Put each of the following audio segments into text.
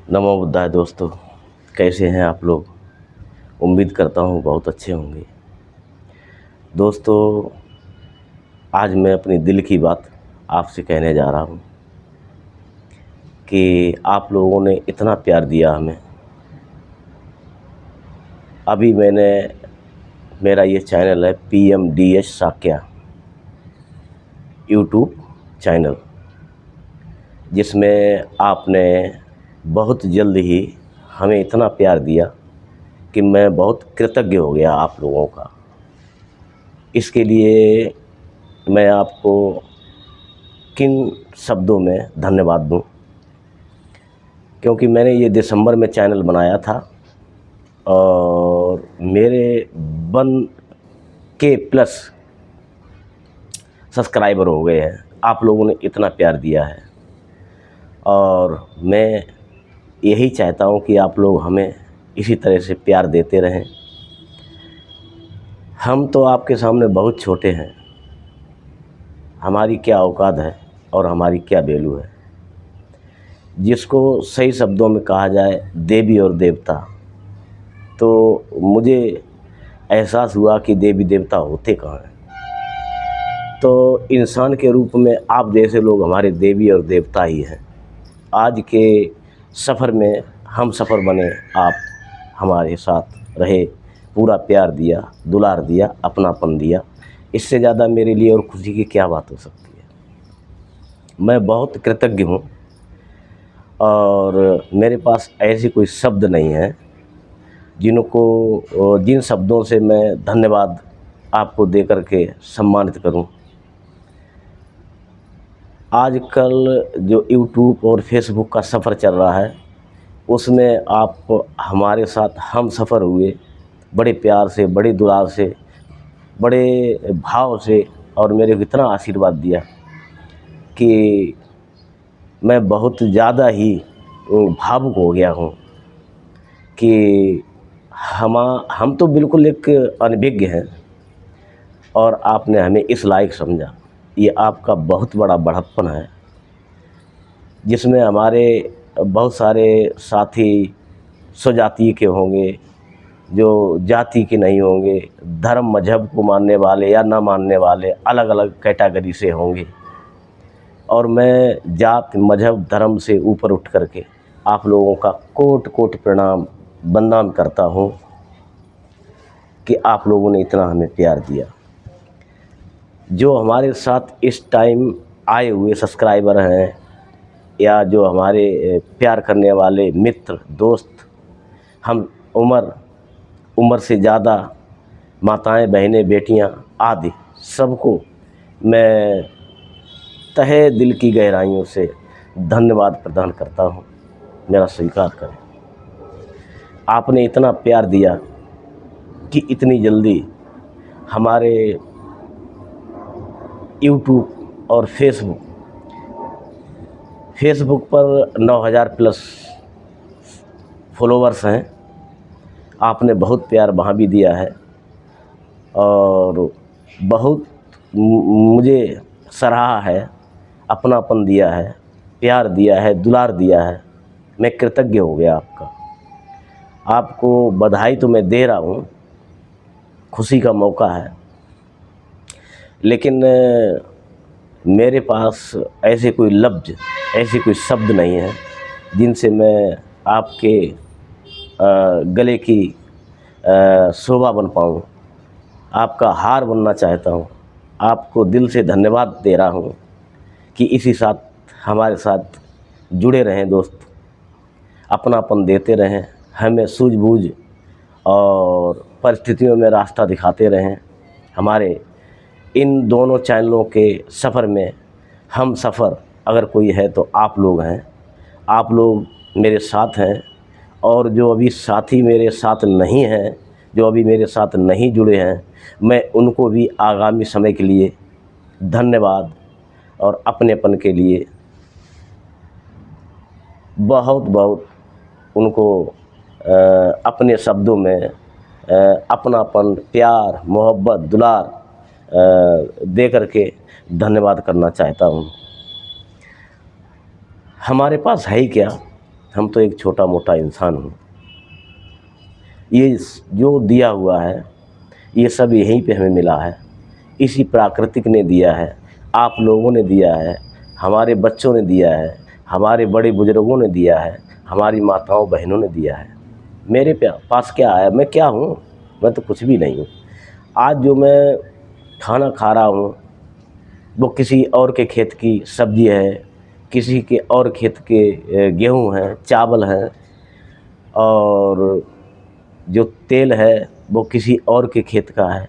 नमो बुद्धाय दोस्तों, कैसे हैं आप लोग। उम्मीद करता हूँ बहुत अच्छे होंगे। दोस्तों, आज मैं अपनी दिल की बात आपसे कहने जा रहा हूँ कि आप लोगों ने इतना प्यार दिया हमें। अभी मेरा ये चैनल है PMDH साक्या यूट्यूब चैनल, जिसमें आपने बहुत जल्द ही हमें इतना प्यार दिया कि मैं बहुत कृतज्ञ हो गया आप लोगों का। इसके लिए मैं आपको किन शब्दों में धन्यवाद दूं, क्योंकि मैंने ये दिसंबर में चैनल बनाया था और मेरे 1K प्लस सब्सक्राइबर हो गए हैं। आप लोगों ने इतना प्यार दिया है और मैं यही चाहता हूं कि आप लोग हमें इसी तरह से प्यार देते रहें। हम तो आपके सामने बहुत छोटे हैं, हमारी क्या औकात है और हमारी क्या वैल्यू है। जिसको सही शब्दों में कहा जाए देवी और देवता, तो मुझे एहसास हुआ कि देवी देवता होते कहाँ हैं। तो इंसान के रूप में आप जैसे लोग हमारे देवी और देवता ही हैं। आज के सफ़र में हम सफ़र बने, आप हमारे साथ रहे, पूरा प्यार दिया, दुलार दिया, अपनापन दिया। इससे ज़्यादा मेरे लिए और खुशी की क्या बात हो सकती है। मैं बहुत कृतज्ञ हूँ और मेरे पास ऐसी कोई शब्द नहीं है जिन शब्दों से मैं धन्यवाद आपको दे कर के सम्मानित करूं। आजकल जो यूट्यूब और फेसबुक का सफ़र चल रहा है, उसमें आप हमारे साथ हम सफ़र हुए, बड़े प्यार से, बड़े दुलार से, बड़े भाव से, और मेरे को इतना आशीर्वाद दिया कि मैं बहुत ज़्यादा ही भावुक हो गया हूँ कि हम तो बिल्कुल एक अनभिज्ञ हैं और आपने हमें इस लायक समझा। ये आपका बहुत बड़ा बड़प्पन है, जिसमें हमारे बहुत सारे साथी स्वजातीय के होंगे, जो जाति के नहीं होंगे, धर्म मजहब को मानने वाले या ना मानने वाले अलग अलग कैटेगरी से होंगे। और मैं जात मजहब धर्म से ऊपर उठ करके आप लोगों का कोटि कोटि प्रणाम वंदन करता हूँ कि आप लोगों ने इतना हमें प्यार दिया। जो हमारे साथ इस टाइम आए हुए सब्सक्राइबर हैं या जो हमारे प्यार करने वाले मित्र दोस्त, हम उम्र से ज़्यादा माताएं, बहनें, बेटियां आदि सबको मैं तहे दिल की गहराइयों से धन्यवाद प्रदान करता हूं। मेरा स्वीकार करें। आपने इतना प्यार दिया कि इतनी जल्दी हमारे यूट्यूब और फेसबुक पर 9000 प्लस फॉलोवर्स हैं। आपने बहुत प्यार वहाँ भी दिया है और बहुत मुझे सराहा है, अपनापन दिया है, प्यार दिया है, दुलार दिया है। मैं कृतज्ञ हो गया आपका। आपको बधाई तो मैं दे रहा हूँ, खुशी का मौका है, लेकिन मेरे पास ऐसे कोई लफ्ज़, ऐसे कोई शब्द नहीं है जिनसे मैं आपके गले की शोभा बन पाऊँ, आपका हार बनना चाहता हूँ। आपको दिल से धन्यवाद दे रहा हूँ कि इसी साथ हमारे साथ जुड़े रहें दोस्त, अपनापन देते रहें, हमें सूझबूझ और परिस्थितियों में रास्ता दिखाते रहें। हमारे इन दोनों चैनलों के सफ़र में हम सफ़र अगर कोई है तो आप लोग हैं। आप लोग मेरे साथ हैं और जो अभी साथी मेरे साथ नहीं हैं, जो अभी मेरे साथ नहीं जुड़े हैं, मैं उनको भी आगामी समय के लिए धन्यवाद और अपनेपन के लिए बहुत बहुत उनको अपने शब्दों में अपनापन, प्यार, मोहब्बत, दुलार दे करके धन्यवाद करना चाहता हूँ। हमारे पास है ही क्या, हम तो एक छोटा मोटा इंसान हूँ। ये जो दिया हुआ है ये सब यहीं पे हमें मिला है, इसी प्राकृतिक ने दिया है, आप लोगों ने दिया है, हमारे बच्चों ने दिया है, हमारे बड़े बुजुर्गों ने दिया है, हमारी माताओं बहनों ने दिया है। मेरे पास क्या है? मैं क्या हूँ? मैं तो कुछ भी नहीं हूँ। आज जो मैं खाना खा रहा हूँ वो किसी और के खेत की सब्ज़ी है, किसी के और खेत के गेहूँ हैं, चावल हैं, और जो तेल है वो किसी और के खेत का है।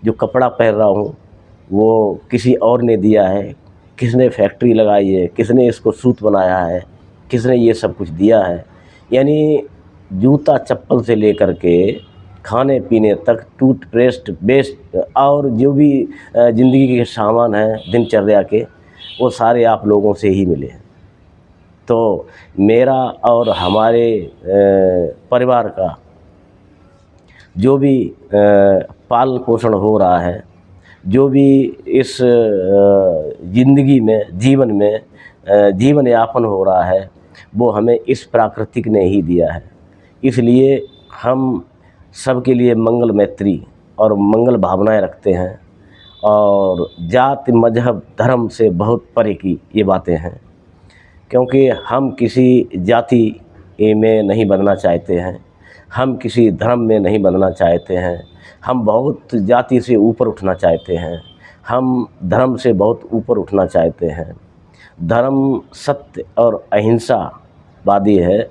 जो कपड़ा पहन रहा हूँ वो किसी और ने दिया है। किसने फैक्ट्री लगाई है, किसने इसको सूत बनाया है, किसने ये सब कुछ दिया है। यानी जूता चप्पल से लेकर के खाने पीने तक, टूथपेस्ट बेस्ट और जो भी ज़िंदगी के सामान हैं दिनचर्या के, वो सारे आप लोगों से ही मिले हैं। तो मेरा और हमारे परिवार का जो भी पालन पोषण हो रहा है, जो भी इस ज़िंदगी में, जीवन में जीवन यापन हो रहा है, वो हमें इस प्राकृतिक ने ही दिया है। इसलिए हम सबके लिए मंगल मैत्री और मंगल भावनाएं रखते हैं, और जाति मजहब धर्म से बहुत परे की ये बातें हैं। क्योंकि हम किसी जाति में नहीं बनना चाहते हैं, हम किसी धर्म में नहीं बनना चाहते हैं, हम बहुत जाति से ऊपर उठना चाहते हैं, हम धर्म से बहुत ऊपर उठना चाहते हैं। धर्म सत्य और अहिंसावादी है,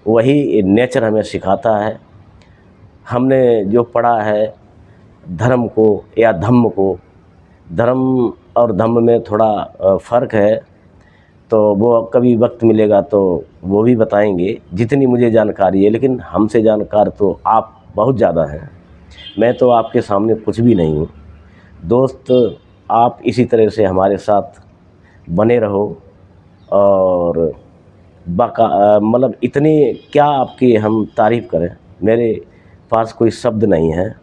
वही नेचर हमें सिखाता है। हमने जो पढ़ा है धर्म को या धम्म को, धर्म और धम्म में थोड़ा फ़र्क है, तो वो कभी वक्त मिलेगा तो वो भी बताएंगे जितनी मुझे जानकारी है। लेकिन हमसे जानकार तो आप बहुत ज़्यादा हैं, मैं तो आपके सामने कुछ भी नहीं हूँ। दोस्त, आप इसी तरह से हमारे साथ बने रहो, और मतलब इतनी क्या आपकी हम तारीफ़ करें, मेरे पास कोई शब्द नहीं है।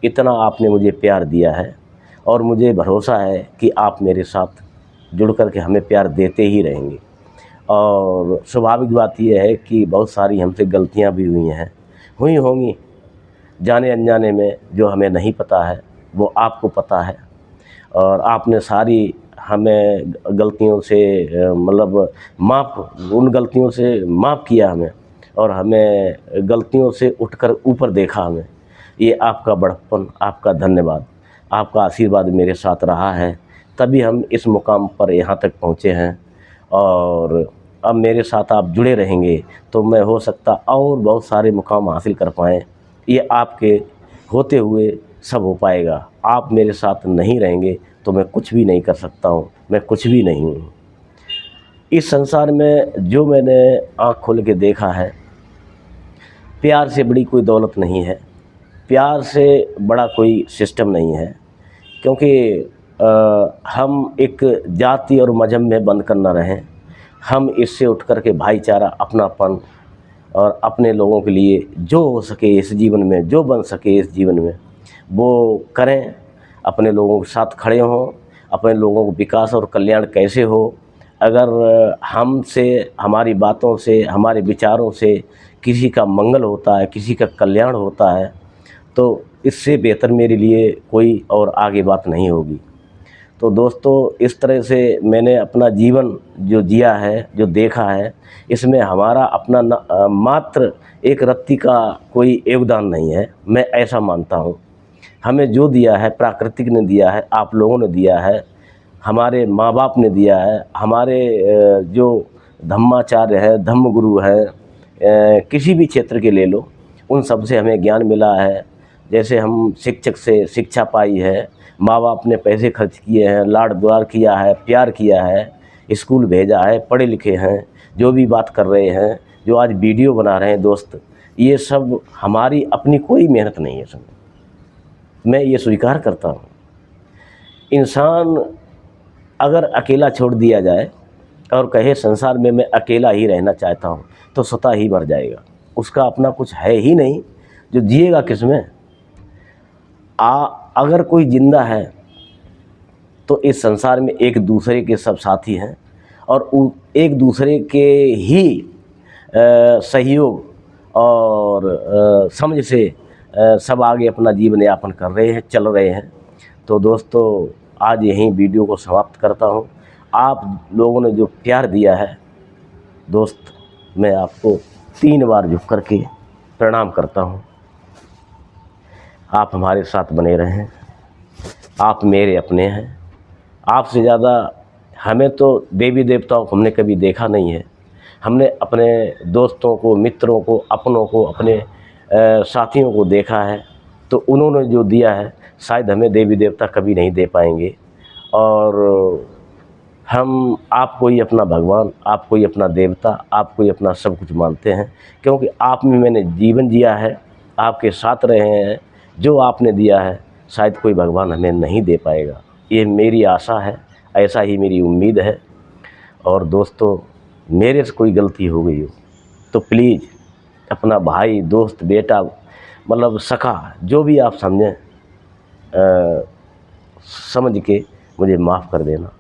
इतना आपने मुझे प्यार दिया है, और मुझे भरोसा है कि आप मेरे साथ जुड़ कर के हमें प्यार देते ही रहेंगे। और स्वाभाविक बात यह है कि बहुत सारी हमसे गलतियां भी हुई होंगी जाने अनजाने में, जो हमें नहीं पता है वो आपको पता है। और आपने सारी हमें गलतियों से मतलब उन गलतियों से माफ़ किया हमें, और हमें गलतियों से उठकर ऊपर देखा हमें। ये आपका बड़प्पन, आपका धन्यवाद, आपका आशीर्वाद मेरे साथ रहा है, तभी हम इस मुकाम पर यहाँ तक पहुँचे हैं। और अब मेरे साथ आप जुड़े रहेंगे तो मैं हो सकता और बहुत सारे मुकाम हासिल कर पाएँ। ये आपके होते हुए सब हो पाएगा। आप मेरे साथ नहीं रहेंगे तो मैं कुछ भी नहीं कर सकता हूँ, मैं कुछ भी नहीं हूँ। इस संसार में जो मैंने आँख खोल के देखा है, प्यार से बड़ी कोई दौलत नहीं है, प्यार से बड़ा कोई सिस्टम नहीं है। क्योंकि हम एक जाति और मजहब में बंद कर न रहें, हम इससे उठ कर के भाईचारा, अपनापन और अपने लोगों के लिए जो हो सके इस जीवन में, जो बन सके इस जीवन में, वो करें। अपने लोगों के साथ खड़े हों, अपने लोगों को विकास और कल्याण कैसे हो, अगर हमसे, हमारी बातों से, हमारे विचारों से किसी का मंगल होता है, किसी का कल्याण होता है, तो इससे बेहतर मेरे लिए कोई और आगे बात नहीं होगी। तो दोस्तों, इस तरह से मैंने अपना जीवन जो जिया है, जो देखा है, इसमें हमारा अपना मात्र एक रत्ती का कोई योगदान नहीं है। मैं ऐसा मानता हूँ। हमें जो दिया है प्रकृति ने दिया है, आप लोगों ने दिया है, हमारे माँ बाप ने दिया है, हमारे जो धम्माचार्य है, धम्म गुरु है, किसी भी क्षेत्र के ले लो, उन सब से हमें ज्ञान मिला है। जैसे हम शिक्षक से शिक्षा पाई है, माँ बाप ने पैसे खर्च किए हैं, लाड दुलार किया है, प्यार किया है, स्कूल भेजा है, पढ़े लिखे हैं, जो भी बात कर रहे हैं, जो आज वीडियो बना रहे हैं दोस्त, ये सब हमारी अपनी कोई मेहनत नहीं है। इसमें मैं ये स्वीकार करता हूँ। इंसान अगर अकेला छोड़ दिया जाए और कहे संसार में मैं अकेला ही रहना चाहता हूँ, तो स्वतः ही मर जाएगा। उसका अपना कुछ है ही नहीं, जो जिएगा किसमें। अगर कोई जिंदा है तो इस संसार में एक दूसरे के सब साथी हैं, और एक दूसरे के ही सहयोग और समझ से सब आगे अपना जीवन यापन कर रहे हैं, चल रहे हैं। तो दोस्तों आज यहीं वीडियो को समाप्त करता हूं। आप लोगों ने जो प्यार दिया है दोस्त, मैं आपको 3 बार झुक करके प्रणाम करता हूं। आप हमारे साथ बने रहें, आप मेरे अपने हैं। आपसे ज़्यादा हमें तो देवी देवताओं को हमने कभी देखा नहीं है। हमने अपने दोस्तों को, मित्रों को, अपनों को, अपने साथियों को देखा है, तो उन्होंने जो दिया है शायद हमें देवी देवता कभी नहीं दे पाएंगे। और हम आपको ही अपना भगवान, आपको ही अपना देवता, आपको ही अपना सब कुछ मानते हैं, क्योंकि आप में मैंने जीवन जिया है, आपके साथ रहे हैं। जो आपने दिया है शायद कोई भगवान हमें नहीं दे पाएगा, ये मेरी आशा है, ऐसा ही मेरी उम्मीद है। और दोस्तों मेरे से कोई गलती हो गई हो तो प्लीज़ अपना भाई, दोस्त, बेटा, मतलब सखा, जो भी आप समझें, समझ के मुझे माफ़ कर देना।